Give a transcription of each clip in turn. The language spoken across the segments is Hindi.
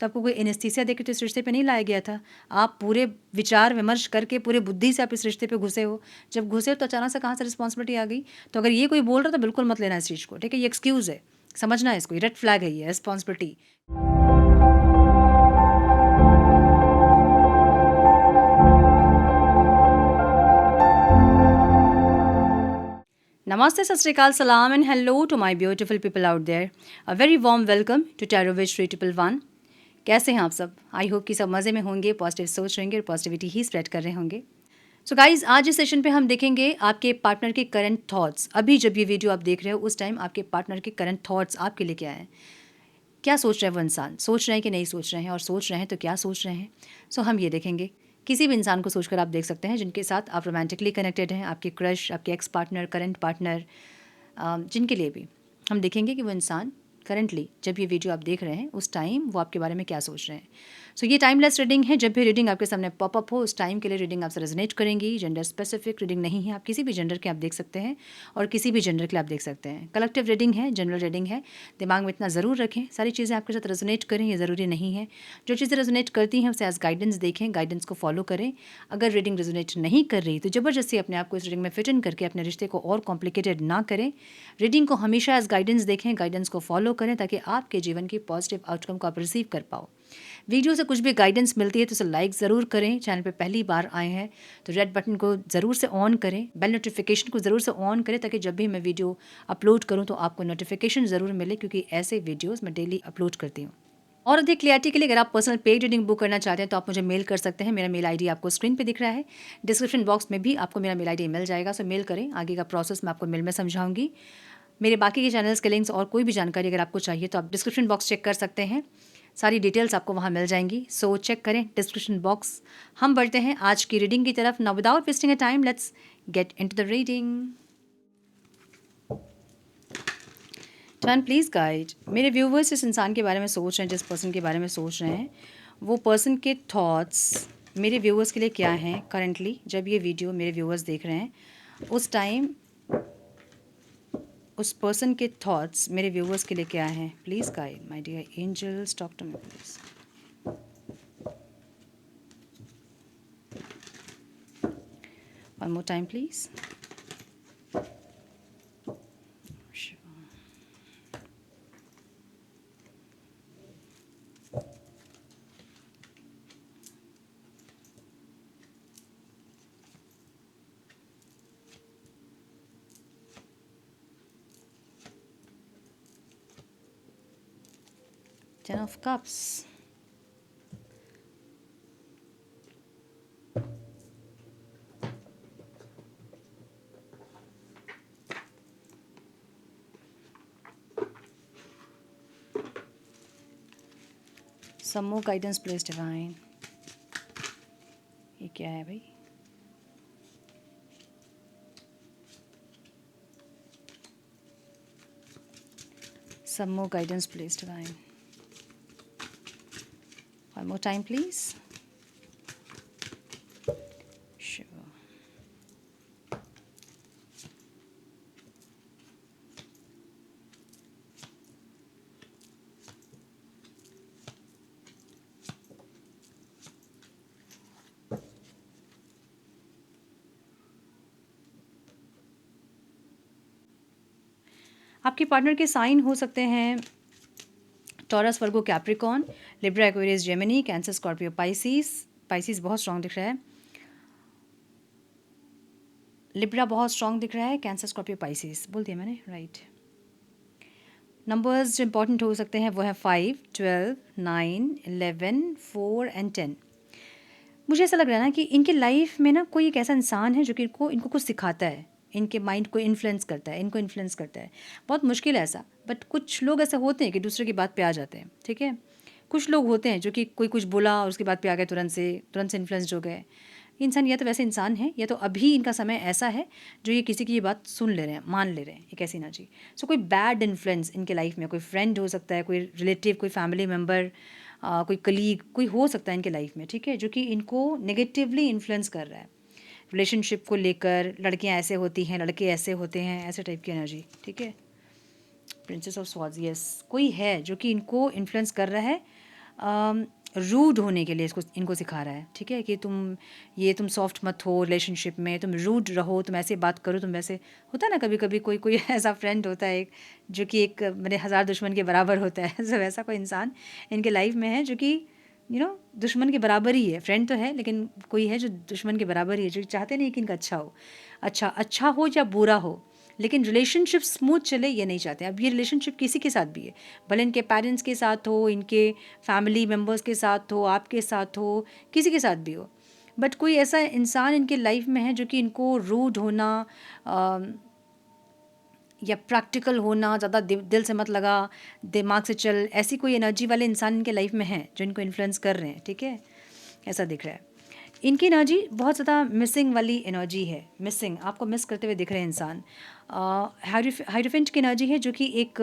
तो आपको कोई एनेस्थीसिया देके तो इस रिश्ते पे नहीं लाया गया था। आप पूरे विचार विमर्श करके पूरे बुद्धि से आप इस रिश्ते पे घुसे हो। जब घुसे हो तो अचानक से कहाँ से रिस्पॉन्सिबिलिटी आ गई। तो अगर ये कोई बोल रहा है तो बिल्कुल मत लेना इस चीज़ को, ठीक है। ये एक्सक्यूज़ है, समझना है इसको, ये रेड फ्लैग है, ये responsibility. Namaste, Sat Sri Akal, Salam and hello to my beautiful people out there. A very warm welcome to Tarot Wish 3111. कैसे हैं आप सब? आई होप कि सब मज़े में होंगे, पॉजिटिव सोच रहेंगे और पॉजिटिविटी ही स्प्रेड कर रहे होंगे। सो गाइज, आज इस सेशन पे हम देखेंगे आपके पार्टनर के करंट थॉट्स। अभी जब ये वीडियो आप देख रहे हो उस टाइम आपके पार्टनर के करंट थॉट्स आपके लिए क्या है, क्या सोच रहे हैं वो इंसान, सोच रहे हैं कि नहीं सोच रहे हैं, और सोच रहे हैं तो क्या सोच रहे हैं। सो हम ये देखेंगे। किसी भी इंसान को सोचकर आप देख सकते हैं जिनके साथ आप रोमांटिकली कनेक्टेड हैं, आपके क्रश, आपके एक्स पार्टनर, करंट पार्टनर, जिनके लिए भी हम देखेंगे कि वो इंसान करंटली जब ये वीडियो आप देख रहे हैं उस टाइम वो आपके बारे में क्या सोच रहे हैं। सो ये टाइमलेस रीडिंग है। जब भी रीडिंग आपके सामने पॉपअप हो उस टाइम के लिए रीडिंग आपसे रेजोनेट करेंगी। जेंडर स्पेसिफिक रीडिंग नहीं है, आप किसी भी जेंडर के आप देख सकते हैं और किसी भी जेंडर के लिए आप देख सकते हैं। कलेक्टिव रीडिंग है, जनरल रीडिंग है। दिमाग में इतना ज़रूर रखें, सारी चीज़ें आपके साथ रेजोनेट करें ये ज़रूरी नहीं है। जो चीज़ें रेजोनेट करती हैं उसे एज गाइडेंस देखें, गाइडेंस को फॉलो करें। अगर रीडिंग रेजोनेट नहीं कर रही तो ज़बरदस्ती अपने आप को इस रीडिंग में फिट इन करके अपने रिश्ते को और कॉम्प्लिकेटेड ना करें। रीडिंग को हमेशा एज गाइडेंस देखें, गाइडेंस को फॉलो करें ताकि आपके जीवन की पॉजिटिव आउटकम को आप रिसीव कर पाओ। वीडियो से कुछ भी गाइडेंस मिलती है तो उसे लाइक ज़रूर करें। चैनल पे पहली बार आए हैं तो रेड बटन को ज़रूर से ऑन करें, बेल नोटिफिकेशन को ज़रूर से ऑन करें ताकि जब भी मैं वीडियो अपलोड करूं तो आपको नोटिफिकेशन ज़रूर मिले, क्योंकि ऐसे वीडियोस मैं डेली अपलोड करती हूँ। और अधिक क्लियरिटी के लिए अगर आप पर्सनल पेड रीडिंग बुक करना चाहते हैं तो आप मुझे मेल कर सकते हैं। मेरा मेल आईडी आपको स्क्रीन पे दिख रहा है, डिस्क्रिप्शन बॉक्स में भी आपको मेरा मेल आईडी मिल जाएगा। सो मेल करें, आगे का प्रोसेस मैं आपको मेल में समझाऊंगी। मेरे बाकी के चैनल्स के लिंक्स और कोई भी जानकारी अगर आपको चाहिए तो आप डिस्क्रिप्शन बॉक्स चेक कर सकते हैं, सारी डिटेल्स आपको वहाँ मिल जाएंगी। सो चेक करें डिस्क्रिप्शन बॉक्स। हम बढ़ते हैं आज की रीडिंग की तरफ। Now without wasting a time let's get into the reading. Turn please guide. मेरे व्यूवर्स इस इंसान के बारे में सोच रहे हैं, जिस पर्सन के बारे में सोच रहे हैं, वो पर्सन के थॉट्स मेरे व्यूवर्स के लिए क्या हैं करंटली जब ये वीडियो मेरे व्यूवर्स देख रहे हैं उस टाइम उस पर्सन के थॉट्स मेरे व्यूवर्स के लिए क्या हैं। Please guide my dear angels, talk to me please. One more time please. Ten of Cups. Some more guidance please divine. ये क्या है भाई? Some more guidance please divine. One more time please. Sure. आपके पार्टनर के साइन हो सकते हैं Taurus, Virgo, Capricorn, Libra, Aquarius, Gemini, Cancer, Scorpio, Pisces. Pisces बहुत स्ट्रॉन्ग दिख रहा है, लिब्रा बहुत स्ट्रॉन्ग दिख रहा है, कैंसर, स्कॉर्पियो, पाइसिस बोल दिया मैंने, राइट। नंबर्स जो इंपॉर्टेंट हो सकते हैं वो है 5, 12, 9, 11, 4 एंड 10। मुझे ऐसा लग रहा है ना कि इनके लाइफ में ना कोई एक ऐसा इंसान है जो कि इनको कुछ सिखाता है, इनके माइंड को इन्फ्लुएंस करता है, इनको इन्फ्लुएंस करता है। बहुत मुश्किल है ऐसा, बट कुछ लोग ऐसे होते हैं कि दूसरे की बात पे आ जाते हैं, ठीक है। कुछ लोग होते हैं जो कि कोई कुछ बोला और उसकी बात पे आ गए, तुरंत से इन्फ्लुएंस्ड हो गए। इंसान या तो वैसे इंसान है या तो अभी इनका समय ऐसा है जो ये किसी की ये बात सुन ले रहे हैं, मान ले रहे हैं, एक ऐसी एनर्जी। सो कोई बैड इन्फ्लुएंस इनके लाइफ में, कोई फ्रेंड हो सकता है, कोई रिलेटिव, कोई फैमिली मेम्बर, कोई कलीग, कोई हो सकता है इनके लाइफ में, ठीक है, जो कि इनको नेगेटिवली इन्फ्लुएंस कर रहा है रिलेशनशिप को लेकर। लड़कियां ऐसे होती हैं, लड़के ऐसे होते हैं, ऐसे टाइप की एनर्जी, ठीक है। प्रिंसेस ऑफ स्वॉर्ड्स, यस, कोई है जो कि इनको इन्फ्लुएंस कर रहा है रूड होने के लिए इनको सिखा रहा है, ठीक है, कि तुम सॉफ्ट मत हो रिलेशनशिप में, तुम रूड रहो, तुम ऐसे बात करो, तुम वैसे। होता है ना कभी कभी कोई कोई ऐसा फ्रेंड होता है एक, जो कि एक मेरे 1000 दुश्मन के बराबर होता है। सब ऐसा कोई इंसान इनके लाइफ में है जो कि दुश्मन के बराबर ही है। फ्रेंड तो है लेकिन कोई है जो दुश्मन के बराबर ही है, जो चाहते नहीं कि इनका अच्छा हो या बुरा हो, लेकिन रिलेशनशिप स्मूथ चले ये नहीं चाहते। अब ये रिलेशनशिप किसी के साथ भी है, भले इनके पेरेंट्स के साथ हो, इनके फैमिली मेम्बर्स के साथ हो, आपके साथ हो, किसी के साथ भी हो, बट कोई ऐसा इंसान इनके लाइफ में है जो कि इनको रूड होना या प्रैक्टिकल होना, ज़्यादा दिल से मत लगा, दिमाग से चल, ऐसी कोई एनर्जी वाले इंसान इनके लाइफ में है जो इनको इन्फ्लुएंस कर रहे हैं, ठीक है, ऐसा दिख रहा है। इनकी एनर्जी बहुत ज़्यादा मिसिंग वाली एनर्जी है, मिसिंग, आपको मिस करते हुए दिख रहे हैं इंसान। हाइरोफेंट की एनर्जी है जो कि एक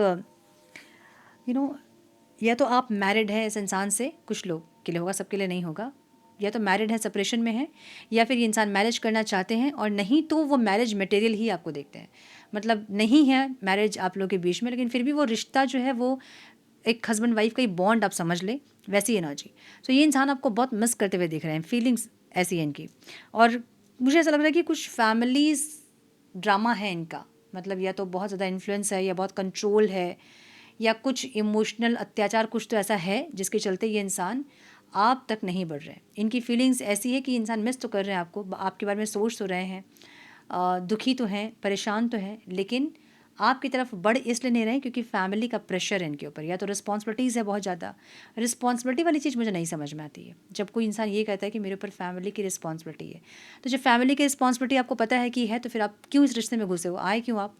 या तो आप मैरिड है इस इंसान से, कुछ लोग के लिए होगा, सबके लिए नहीं होगा, या तो मैरिड है, सेपरेशन में है, या फिर ये इंसान मैरिज करना चाहते हैं, और नहीं तो वो मैरिज मटेरियल ही आपको देखते हैं। मतलब नहीं है मैरिज आप लोगों के बीच में, लेकिन फिर भी वो रिश्ता जो है वो एक हस्बैंड वाइफ का ही बॉन्ड आप समझ ले, वैसी एनर्जी। सो ये इंसान आपको बहुत मिस करते हुए दिख रहे हैं, फीलिंग्स ऐसी है इनकी। और मुझे ऐसा लग रहा है कि कुछ फैमिलीज ड्रामा है इनका, मतलब या तो बहुत ज़्यादा इन्फ्लुएंस है, या बहुत कंट्रोल है, या कुछ इमोशनल अत्याचार, कुछ तो ऐसा है जिसके चलते ये इंसान आप तक नहीं बढ़ रहे हैं। इनकी फीलिंग्स ऐसी है कि इंसान मिस तो कर रहे हैं आपको, आपके बारे में सोच तो रहे हैं, दुखी तो हैं, परेशान तो हैं, लेकिन आपकी तरफ बढ़ इसलिए नहीं रहे क्योंकि फैमिली का प्रेशर है इनके ऊपर, या तो रिस्पॉन्सिबिलिटीज़ है बहुत ज़्यादा। रिस्पॉन्सिबिलिटी वाली चीज़ मुझे नहीं समझ में आती है, जब कोई इंसान ये कहता है कि मेरे ऊपर फैमिली की रिस्पॉन्सिबिलिटी है। तो जब फैमिली की रिस्पॉन्सिबिलिटी आपको पता है कि है, तो फिर आप क्यों इस रिश्ते में घुसे हो, आए क्यों आप?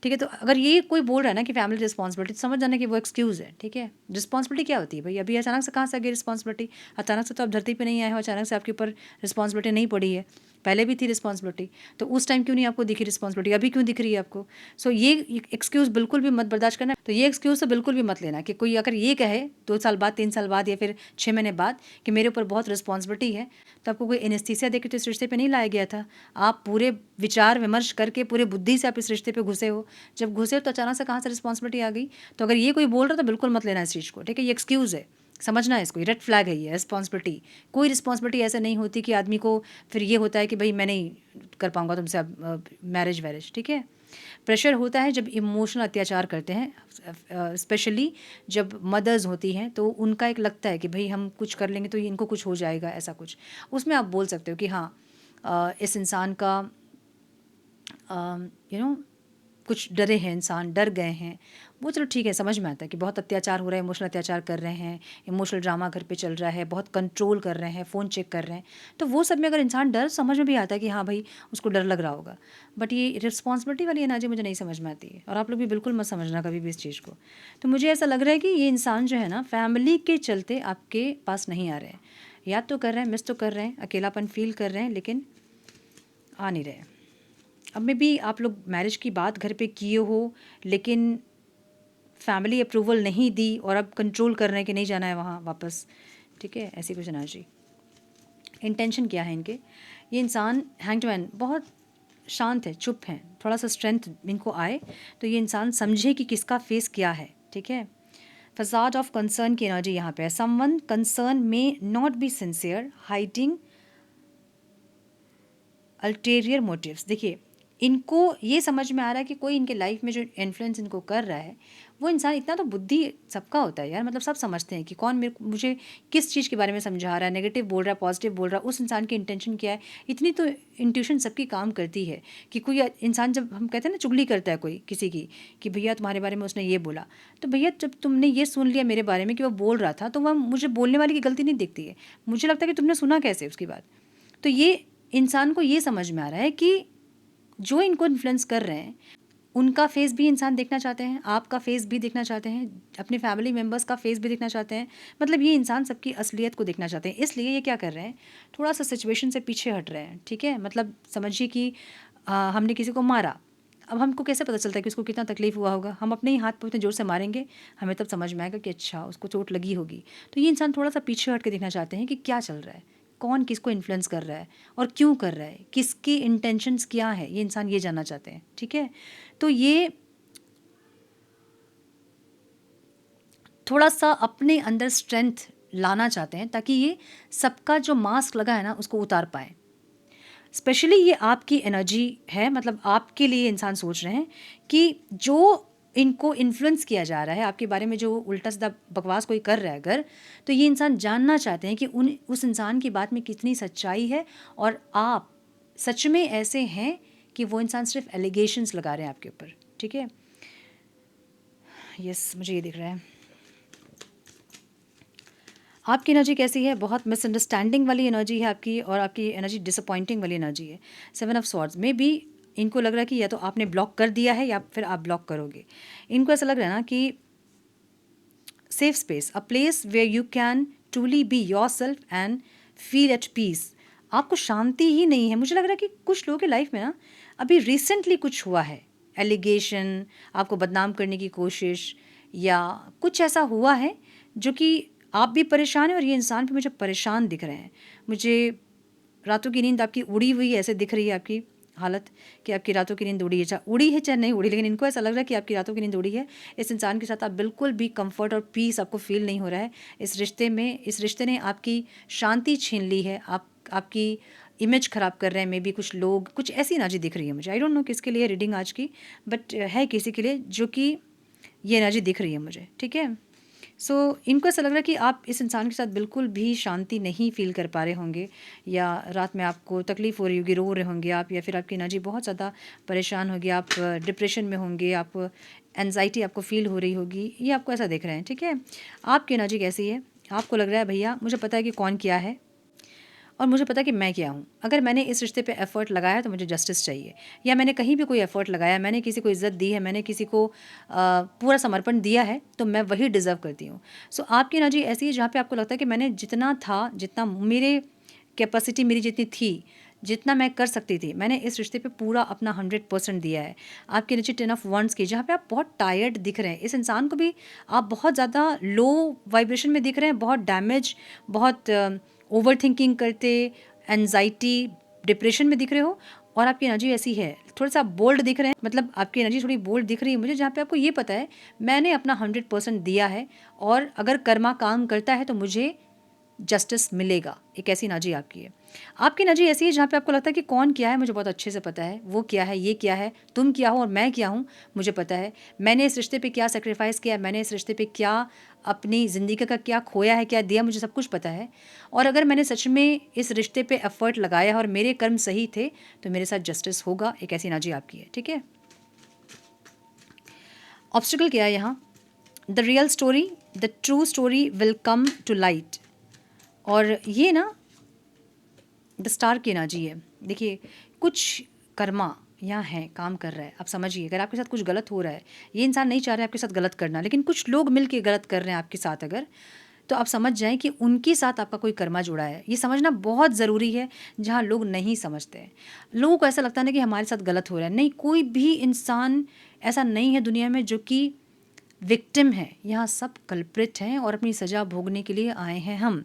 ठीक है, तो अगर ये कोई बोल रहा है ना कि फैमिली रिस्पॉन्सिबिलिटी, तो समझ जाना कि वो एक्सक्यूज़ है, ठीक है। रिस्पॉन्सिबिलिटी क्या होती है भाई? अभी अचानक से कहाँ से आ गई रिस्पॉन्सिबिलिटी? अचानक से तो आप धरती पे नहीं आए हो, अचानक से आपके ऊपर रिस्पॉन्सिबिलिटी नहीं पड़ी है, पहले भी थी रिस्पॉन्सिबिलिटी। तो उस टाइम क्यों नहीं आपको दिखी रिस्पॉन्सिबिलिटी, अभी क्यों दिख रही है आपको? सो ये एक्सक्यूज़ बिल्कुल भी मत बर्दाश्त करना। तो ये एक्सक्यूज़ तो बिल्कुल भी मत लेना कि कोई अगर ये कहे 2 साल बाद, 3 साल बाद, या फिर 6 महीने बाद कि मेरे ऊपर बहुत रिस्पॉन्सिबिलिटी है, तो आपको कोई एनेस्थीसिया देके तो इस रिश्ते पे नहीं लाया गया था। आप पूरे विचार विमर्श करके, पूरे बुद्धि से आप इस रिश्ते पे घुसे हो। जब घुसे हो तो अचानक से कहाँ से रिस्पॉन्सिबिलिटी आ गई? तो अगर ये कोई बोल रहा है तो बिल्कुल मत लेना इस चीज़ को, ठीक है। ये एक्सक्यूज़ है, समझना है इसको, रेड फ्लैग है ये। रिस्पॉन्सिबिलिटी, कोई रिस्पॉन्सिबिलिटी ऐसे नहीं होती कि आदमी को फिर ये होता है कि भाई मैं नहीं कर पाऊंगा तुमसे अब मैरिज वैरिज, ठीक है। प्रेशर होता है जब इमोशनल अत्याचार करते हैं, स्पेशली जब मदर्स होती हैं, तो उनका एक लगता है कि भाई हम कुछ कर लेंगे तो इनको कुछ हो जाएगा, ऐसा कुछ। उसमें आप बोल सकते हो कि हाँ, इस इंसान का कुछ डरे हैं, इंसान डर गए हैं, वो चलो ठीक है, समझ में आता है कि बहुत अत्याचार हो रहा है, इमोशनल अत्याचार कर रहे हैं, इमोशनल ड्रामा घर पे चल रहा है, बहुत कंट्रोल कर रहे हैं, फ़ोन चेक कर रहे हैं, तो वो सब में अगर इंसान डर, समझ में भी आता है कि हाँ भाई उसको डर लग रहा होगा। बट ये रिस्पॉन्सिबिलिटी वाली एनर्जी मुझे नहीं समझ में आती है, और आप लोग भी बिल्कुल मत समझना कभी भी इस चीज़ को। तो मुझे ऐसा लग रहा है कि ये इंसान जो है ना, फैमिली के चलते आपके पास नहीं आ रहे हैं, याद तो कर रहे हैं, मिस तो कर रहे हैं, अकेलापन फील कर रहे हैं, लेकिन आ नहीं रहे। अब में भी आप लोग मैरिज की बात घर पे किए हो, लेकिन फैमिली अप्रूवल नहीं दी, और अब कंट्रोल कर रहे हैं कि नहीं जाना है वहाँ वापस, ठीक है, ऐसी कुछ एनर्जी। इंटेंशन क्या है इनके? ये इंसान हैंग्ड मैन बहुत शांत है, चुप हैं, थोड़ा सा स्ट्रेंथ इनको आए तो ये इंसान समझे कि किसका फेस क्या है, ठीक है। फसाड ऑफ कंसर्न की एनर्जी यहाँ पे है। समवन कंसर्न में not be sincere, hiding ulterior motives. देखिए, इनको ये समझ में आ रहा है कि कोई इनके लाइफ में जो इन्फ्लुएंस इनको कर रहा है, वो इंसान, इतना तो बुद्धि सबका होता है यार, मतलब सब समझते हैं कि कौन मुझे किस चीज़ के बारे में समझा रहा है, नेगेटिव बोल रहा है, पॉजिटिव बोल रहा है, उस इंसान की इंटेंशन क्या है। इतनी तो इंट्यूशन सबकी काम करती है कि कोई इंसान, जब हम कहते हैं ना चुगली करता है कोई किसी की, कि भैया तुम्हारे बारे में उसने ये बोला, तो भैया जब तुमने ये सुन लिया मेरे बारे में कि वो बोल रहा था, तो वह मुझे बोलने वाले की गलती नहीं दिखती है, मुझे लगता है कि तुमने सुना कैसे उसकी बात। तो ये इंसान को ये समझ में आ रहा है कि जो इनको इन्फ्लुएंस कर रहे हैं उनका फेस भी इंसान देखना चाहते हैं, आपका फेस भी देखना चाहते हैं, अपने फैमिली मेम्बर्स का फेस भी देखना चाहते हैं। मतलब ये इंसान सबकी असलियत को देखना चाहते हैं, इसलिए ये क्या कर रहे हैं, थोड़ा सा सिचुएशन से पीछे हट रहे हैं, ठीक है। मतलब समझिए कि हमने किसी को मारा, अब हमको कैसे पता चलता है कि उसको कितना तकलीफ हुआ होगा? हम अपने ही हाथ पर इतने जोर से मारेंगे, हमें तब समझ में आएगा कि अच्छा उसको चोट लगी होगी। तो ये इंसान थोड़ा सा पीछे हट के देखना चाहते हैं कि क्या चल रहा है, कौन किसको इन्फ्लुएंस कर रहा है और क्यों कर रहा है, किसकी इंटेंशंस क्या है, ये इंसान ये जानना चाहते हैं, ठीक है। तो ये थोड़ा सा अपने अंदर स्ट्रेंथ लाना चाहते हैं ताकि ये सबका जो मास्क लगा है ना उसको उतार पाएँ। स्पेशली ये आपकी एनर्जी है, मतलब आपके लिए इंसान सोच रहे हैं कि जो इनको इन्फ्लुएंस किया जा रहा है आपके बारे में, जो उल्टा-सीधा बकवास कोई कर रहा है अगर, तो ये इंसान जानना चाहते हैं कि उस इंसान की बात में कितनी सच्चाई है और आप सच में ऐसे हैं कि वो इंसान सिर्फ एलिगेशंस लगा रहे हैं आपके ऊपर, ठीक है? यस, मुझे ये दिख रहा है। आपकी एनर्जी कैसी है? बहुत मिसअंडरस्टैंडिंग वाली एनर्जी है आपकी, और आपकी एनर्जी डिसअपॉइंटिंग वाली एनर्जी है। 7 ऑफ स्वॉर्ड्स में भी इनको लग रहा है कि या तो आपने ब्लॉक कर दिया है या फिर आप ब्लॉक करोगे। इनको ऐसा लग रहा है ना कि safe space, a place where you can truly be yourself and feel at peace. आपको शांति ही नहीं है। मुझे लग रहा है कि कुछ लोगों की लाइफ में ना अभी रिसेंटली कुछ हुआ है, एलिगेशन, आपको बदनाम करने की कोशिश, या कुछ ऐसा हुआ है जो कि आप भी परेशान हैं और ये इंसान भी मुझे परेशान दिख रहे हैं। मुझे रातों की नींद आपकी उड़ी हुई ऐसे दिख रही है आपकी हालत, कि आपकी रातों की नींद उड़ी है, चाहे उड़ी है चाहे नहीं उड़ी, लेकिन इनको ऐसा लग रहा है कि आपकी रातों की नींद उड़ी है। इस इंसान के साथ आप बिल्कुल भी कंफर्ट और पीस आपको फील नहीं हो रहा है इस रिश्ते में। इस रिश्ते ने आपकी शांति छीन ली है, आपकी इमेज ख़राब कर रहे हैं। मे बी कुछ लोग, कुछ ऐसी एनर्जी दिख रही है मुझे। आई डोंट नो किसके लिए रीडिंग आज की, बट है किसी के लिए जो कि ये एनर्जी दिख रही है मुझे, ठीक है? सो इनको ऐसा लग रहा है कि आप इस इंसान के साथ बिल्कुल भी शांति नहीं फ़ील कर पा रहे होंगे, या रात में आपको तकलीफ़ हो रही होगी, रो रहे होंगे आप, या फिर आपकी एनर्जी बहुत ज़्यादा परेशान होगी, आप डिप्रेशन में होंगे, आप एंजाइटी आपको फ़ील हो रही होगी, ये आपको ऐसा देख रहे हैं, ठीक है? आपकी एनर्जी कैसी है? आपको लग रहा है भैया मुझे पता है कि कौन क्या है और मुझे पता है कि मैं क्या हूँ। अगर मैंने इस रिश्ते पे एफ़र्ट लगाया तो मुझे जस्टिस चाहिए, या मैंने कहीं भी कोई एफ़र्ट लगाया, मैंने किसी को इज़्ज़त दी है, मैंने किसी को पूरा समर्पण दिया है, तो मैं वही डिज़र्व करती हूँ। सो आपकी एनर्जी ऐसी है जहाँ पे आपको लगता है कि मैंने जितना था, जितना मेरे कैपेसिटी मेरी जितनी थी, जितना मैं कर सकती थी, मैंने इस रिश्ते पे पूरा अपना 100% दिया है। आपकी एनर्जी 10 ऑफ वंड्स की, जहाँ पे आप बहुत टायर्ड दिख रहे हैं। इस इंसान को भी आप बहुत ज़्यादा लो वाइब्रेशन में दिख रहे हैं, बहुत डैमेज, बहुत ओवर थिंकिंग करते, एंजाइटी, डिप्रेशन में दिख रहे हो। और आपकी एनर्जी ऐसी है, थोड़ा सा बोल्ड दिख रहे हैं, मतलब आपकी एनर्जी थोड़ी बोल्ड दिख रही है मुझे, जहाँ पे आपको ये पता है मैंने अपना 100% दिया है, और अगर कर्मा काम करता है तो मुझे जस्टिस मिलेगा। एक ऐसी एनर्जी आपकी है। आपकी एनर्जी ऐसी है जहाँ पे आपको लगता है कि कौन क्या है मुझे बहुत अच्छे से पता है, वो क्या है, ये क्या है, तुम क्या हो और मैं क्या हूँ मुझे पता है। मैंने इस रिश्ते पे क्या सेक्रीफाइस किया, मैंने इस रिश्ते पे क्या अपनी ज़िंदगी का क्या खोया है, क्या दिया, मुझे सब कुछ पता है। और अगर मैंने सच में इस रिश्ते पे एफर्ट लगाया और मेरे कर्म सही थे तो मेरे साथ जस्टिस होगा। एक ऐसी एनर्जी आपकी है, ठीक है? ऑब्स्टिकल क्या है यहाँ? The real story, the true story will come to light. और ये ना द स्टार की एनर्जी है। देखिए, कुछ कर्मा यहाँ है, काम कर रहा है। आप समझिए, अगर आपके साथ कुछ गलत हो रहा है, ये इंसान नहीं चाह रहा है आपके साथ गलत करना, लेकिन कुछ लोग मिल के गलत कर रहे हैं आपके साथ अगर, तो आप समझ जाएँ कि उनके साथ आपका कोई कर्मा जुड़ा है। ये समझना बहुत ज़रूरी है, जहाँ लोग नहीं समझते हैं। लोगों को ऐसा लगता है ना कि हमारे साथ गलत हो रहा है। नहीं, कोई भी इंसान ऐसा नहीं है दुनिया में जो कि विक्टिम है। यहाँ सब कल्प्रिट हैं और अपनी सज़ा भोगने के लिए आए हैं हम।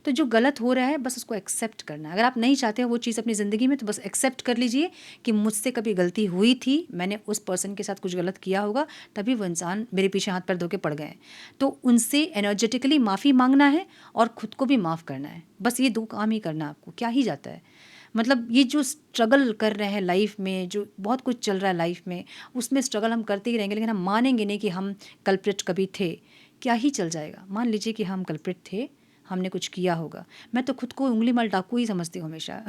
तो जो गलत हो रहा है बस उसको एक्सेप्ट करना है। अगर आप नहीं चाहते हो वो चीज़ अपनी ज़िंदगी में, तो बस एक्सेप्ट कर लीजिए कि मुझसे कभी गलती हुई थी, मैंने उस पर्सन के साथ कुछ गलत किया होगा, तभी वो इंसान मेरे पीछे हाथ पैर धो के पड़ गए हैं। तो उनसे एनर्जेटिकली माफ़ी मांगना है और ख़ुद को भी माफ़ करना है। बस ये 2 काम ही करना है आपको, क्या ही जाता है। मतलब ये जो स्ट्रगल कर रहे हैं लाइफ में, जो बहुत कुछ चल रहा है लाइफ में, उसमें स्ट्रगल हम करते ही रहेंगे, लेकिन हम मानेंगे नहीं कि हम कल्प्रिट कभी थे। क्या ही चल जाएगा। मान लीजिए कि हम कल्प्रिट थे, हमने कुछ किया होगा। मैं तो खुद को उंगली माल डाकू ही समझती हूँ हमेशा।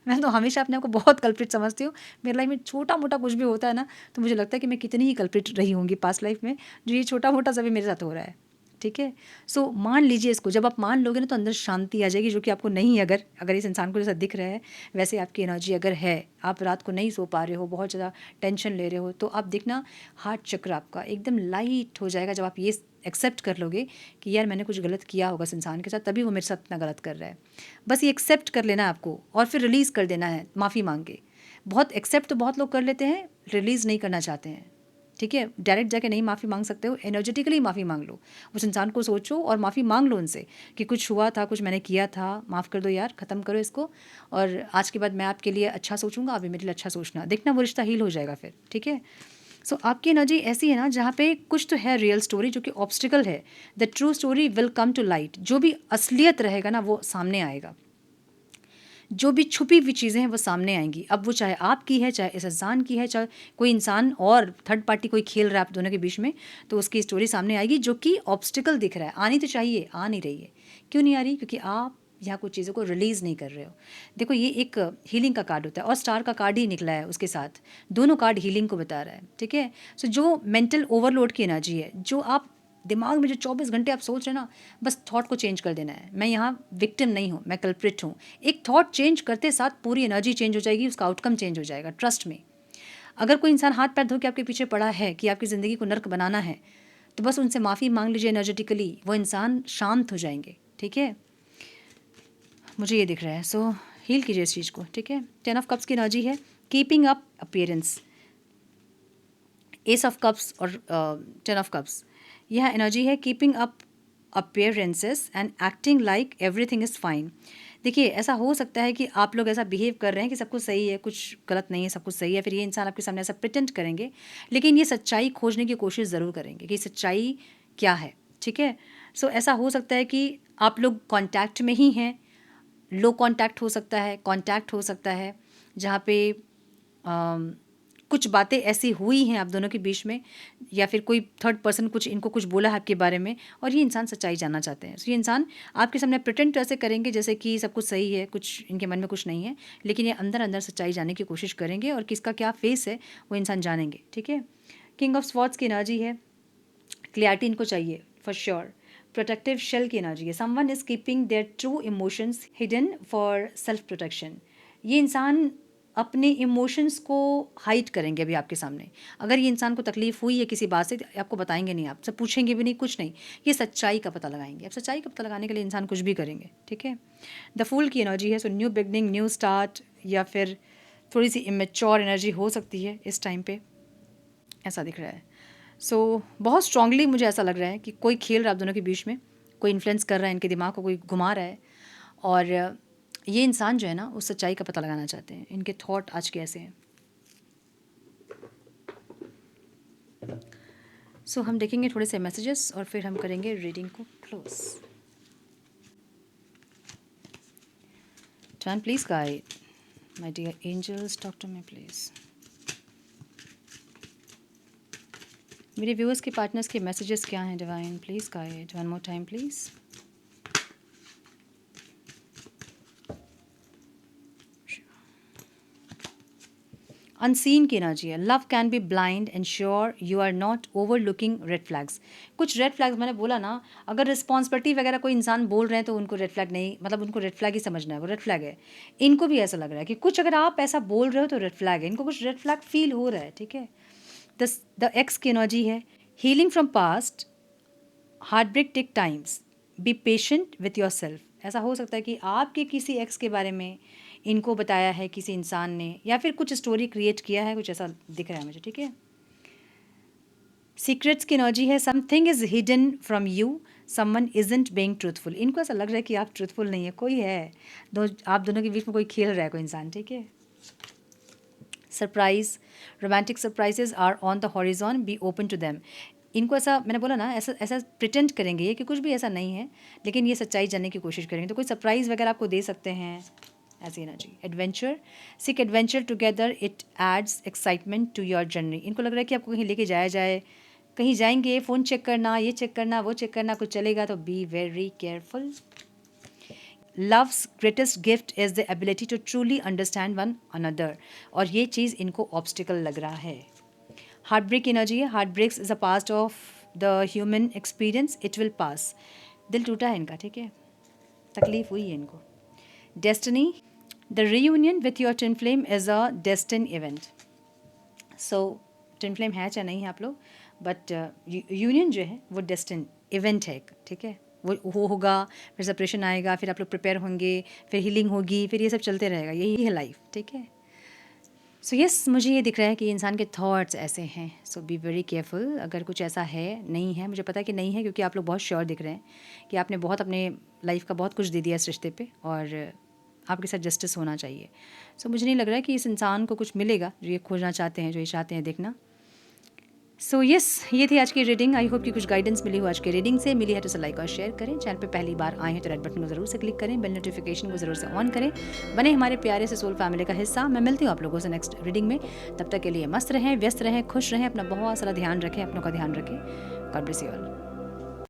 मैं तो हमेशा अपने आप को बहुत कल्प्रिट समझती हूँ। मेरी लाइफ में छोटा मोटा कुछ भी होता है ना, तो मुझे लगता है कि मैं कितनी ही कल्प्रिट रही होंगी पास्ट लाइफ में, जो ये छोटा मोटा सभी मेरे साथ हो रहा है, ठीक है? सो मान लीजिए इसको, जब आप मान लोगे ना तो अंदर शांति आ जाएगी, जो कि आपको नहीं है। अगर इस इंसान को जैसा दिख रहा है वैसे आपकी एनर्जी अगर है, आप रात को नहीं सो पा रहे हो, बहुत ज़्यादा टेंशन ले रहे हो, तो आप देखना हार्ट चक्र आपका एकदम लाइट हो जाएगा जब आप ये एक्सेप्ट कर लोगे कि यार मैंने कुछ गलत किया होगा इस इंसान के साथ, तभी वो मेरे साथ इतना गलत कर रहा है। बस ये एक्सेप्ट कर लेना है आपको, और फिर रिलीज़ कर देना है माफ़ी मांग के। बहुत एक्सेप्ट तो बहुत लोग कर लेते हैं, रिलीज़ नहीं करना चाहते हैं, ठीक है? डायरेक्ट जाके नहीं माफ़ी मांग सकते हो, एनर्जेटिकली माफ़ी मांग लो। उस इंसान को सोचो और माफ़ी मांग लो उनसे कि कुछ हुआ था, कुछ मैंने किया था, माफ़ कर दो यार, ख़त्म करो इसको, और आज के बाद मैं आपके लिए अच्छा सोचूंगा, आप भी मेरे लिए अच्छा सोचना। देखना वो रिश्ता हील हो जाएगा फिर, ठीक है? सो आपकी एनर्जी ऐसी है ना जहाँ पे कुछ तो है रियल स्टोरी जो कि ऑब्स्टिकल है, the true story will come to light. जो भी असलियत रहेगा ना वो सामने आएगा, जो भी छुपी हुई चीज़ें हैं वो सामने आएंगी। अब वो चाहे आपकी है, चाहे इस इंसान की है, चाहे कोई इंसान और थर्ड पार्टी कोई खेल रहा है आप दोनों के बीच में, तो उसकी स्टोरी सामने आएगी जो कि ऑब्स्टिकल दिख रहा है। आनी तो चाहिए, आ नहीं रही है। क्यों नहीं आ रही? क्योंकि आप यहाँ कुछ चीज़ों को रिलीज़ नहीं कर रहे हो। देखो ये एक हीलिंग का कार्ड होता है और स्टार का कार्ड ही निकला है उसके साथ, दोनों कार्ड हीलिंग को बता रहा है, ठीक है। सो जो मेंटल ओवरलोड की एनर्जी है, जो आप दिमाग में जो 24 घंटे आप सोच रहे हैं ना, बस थॉट को चेंज कर देना है। मैं यहाँ विक्टिम नहीं हूँ, मैं कल्प्रिट हूँ। एक थॉट चेंज करते साथ पूरी एनर्जी चेंज हो जाएगी, उसका आउटकम चेंज हो जाएगा, ट्रस्ट में। अगर कोई इंसान हाथ पैर धो के आपके पीछे पड़ा है कि आपकी ज़िंदगी को नर्क बनाना है, तो बस उनसे माफ़ी मांग लीजिए एनर्जेटिकली, वो इंसान शांत हो जाएंगे, ठीक है। मुझे ये दिख रहा है। सो हील कीजिए इस चीज़ को, ठीक है। 10 ऑफ कप्स की एनर्जी है, keeping up appearance. S of cups और 10 ऑफ कप्स, यह एनर्जी है keeping up appearances and acting like everything is fine. देखिए ऐसा हो सकता है कि आप लोग ऐसा बिहेव कर रहे हैं कि सब कुछ सही है, कुछ गलत नहीं है, सब कुछ सही है, फिर ये इंसान आपके सामने ऐसा प्रिटेंड करेंगे, लेकिन ये सच्चाई खोजने की कोशिश ज़रूर करेंगे कि सच्चाई क्या है, ठीक है। सो ऐसा हो सकता है कि आप लोग कांटेक्ट में ही हैं, लो कांटेक्ट हो सकता है, कांटेक्ट हो सकता है जहाँ पे कुछ बातें ऐसी हुई हैं आप दोनों के बीच में, या फिर कोई थर्ड पर्सन कुछ इनको कुछ बोला है आपके बारे में और ये इंसान सच्चाई जानना चाहते हैं। तो ये इंसान आपके सामने प्रिटेंड ऐसे करेंगे जैसे कि सब कुछ सही है, कुछ इनके मन में कुछ नहीं है, लेकिन ये अंदर अंदर सच्चाई जानने की कोशिश करेंगे और किसका क्या फेस है वो इंसान जानेंगे, ठीक है। किंग ऑफ स्वॉर्ड्स की एनर्जी है, क्लियरिटी इनको चाहिए फॉर श्योर। प्रोटेक्टिव शेल की एनर्जी है, someone is keeping their true emotions hidden for self protection. ये इंसान अपने इमोशंस को हाइड करेंगे अभी आपके सामने। अगर ये इंसान को तकलीफ हुई है किसी बात से तो आपको बताएंगे नहीं, आपसे पूछेंगे भी नहीं, कुछ नहीं, ये सच्चाई का पता लगाएंगे। अब सच्चाई का पता लगाने के लिए इंसान कुछ भी करेंगे, ठीक है। द फूल की एनर्जी है, so new beginning, new start, या फिर थोड़ी सी इमेच्योर एनर्जी हो सकती है इस टाइम पे, ऐसा दिख रहा है। सो बहुत स्ट्रांगली मुझे ऐसा लग रहा है कि कोई खेल रहा है आप दोनों के बीच में, कोई इन्फ्लुएंस कर रहा है, इनके दिमाग को कोई घुमा रहा है, और ये इंसान जो है ना उस सच्चाई का पता लगाना चाहते हैं। इनके थॉट आज कैसे हैं। सो हम देखेंगे थोड़े से मैसेजेस और फिर हम करेंगे रीडिंग को close. Divine, please guide my dear angels, talk to me please. मेरे व्यूअर्स के पार्टनर्स के मैसेजेस क्या हैं divine, please guide one more time please. Unseen की एनर्जी है, love can be blind and sure you are not overlooking red flags. कुछ रेड फ्लैग्स मैंने बोला ना, अगर रिस्पॉन्सिबिलिटी वगैरह कोई इंसान बोल रहे हैं तो उनको रेड फ्लैग नहीं, मतलब उनको रेड फ्लैग ही समझना है, वो रेड फ्लैग है। इनको भी ऐसा लग रहा है कि कुछ अगर आप ऐसा बोल रहे हो तो रेड फ्लैग है, इनको कुछ रेड फ्लैग फील हो रहा है, ठीक है। द एक्स की एनर्जी है, healing from past, heartbreak take times, be patient with yourself. ऐसा हो सकता है कि आपके किसी एक्स के बारे में इनको बताया है किसी इंसान ने, या फिर कुछ स्टोरी क्रिएट किया है, कुछ ऐसा दिख रहा है मुझे, ठीक है। सीक्रेट्स की एनर्जी है, something is hidden from you, someone isn't being truthful. इनको ऐसा लग रहा है कि आप ट्रूथफुल नहीं है, कोई है आप दोनों के बीच में कोई खेल रहा है कोई इंसान, ठीक है। Surprise, romantic surprises are on the horizon, be open to them. इनको ऐसा मैंने बोला ना, ऐसा ऐसा प्रिटेंड करेंगे ये कि कुछ भी ऐसा नहीं है, लेकिन ये सच्चाई जानने की कोशिश करेंगे, तो कोई सरप्राइज़ वगैरह आपको दे सकते हैं, ऐसी energy. Adventure, seek adventure together, it adds excitement to your journey. इनको लग रहा है कि आपको कहीं लेके जाया जाए, कहीं जाएंगे, फ़ोन चेक करना, ये चेक करना, वो चेक करना, कुछ चलेगा तो be very careful. Love's greatest gift is the ability to truly understand one another, और ये चीज़ इनको ऑब्स्टिकल लग रहा है। हार्ट ब्रेक एनर्जी है, heartbreaks is a past of the human experience, it will pass. दिल टूटा है इनका, ठीक है, तकलीफ हुई है इनको। Destiny, the reunion with your twin flame is a destine event. So twin flame है चाहे नहीं है आप लोग, बट यूनियन जो है वो डेस्टिन इवेंट है, ठीक है। वो होगा, फिर सेपरेशन आएगा, फिर आप लोग प्रिपेयर होंगे, फिर हीलिंग होगी, फिर ये सब चलते रहेगा, यही है लाइफ, ठीक है। सो यस, मुझे ये दिख रहा है कि इंसान के थॉट्स ऐसे हैं, सो बी वेरी केयरफुल। अगर कुछ ऐसा है, नहीं है, मुझे पता है कि नहीं है, क्योंकि आप लोग बहुत श्योर दिख रहे हैं कि आपने बहुत अपने लाइफ का बहुत कुछ दे दिया इस रिश्ते पे, और आपके साथ जस्टिस होना चाहिए। सो मुझे नहीं लग रहा है कि इस इंसान को कुछ मिलेगा जो ये खोजना चाहते हैं, जो ये चाहते हैं देखना। सो यस, ये थी आज की रीडिंग। आई होप कि कुछ गाइडेंस मिली हो आज की रीडिंग से। मिली है तो लाइक और शेयर करें। चैनल पे पहली बार आए हैं तो रेड बटन को ज़रूर से क्लिक करें, बेल नोटिफिकेशन को ज़रूर से ऑन करें, बने हमारे प्यारे से सोल फैमिली का हिस्सा। मैं मिलती हूँ आप लोगों से नेक्स्ट रीडिंग में। तब तक के लिए मस्त रहें, व्यस्त रहें, खुश रहें, अपना बहुत सारा ध्यान रखें, अपनों का ध्यान रखें। God bless you all.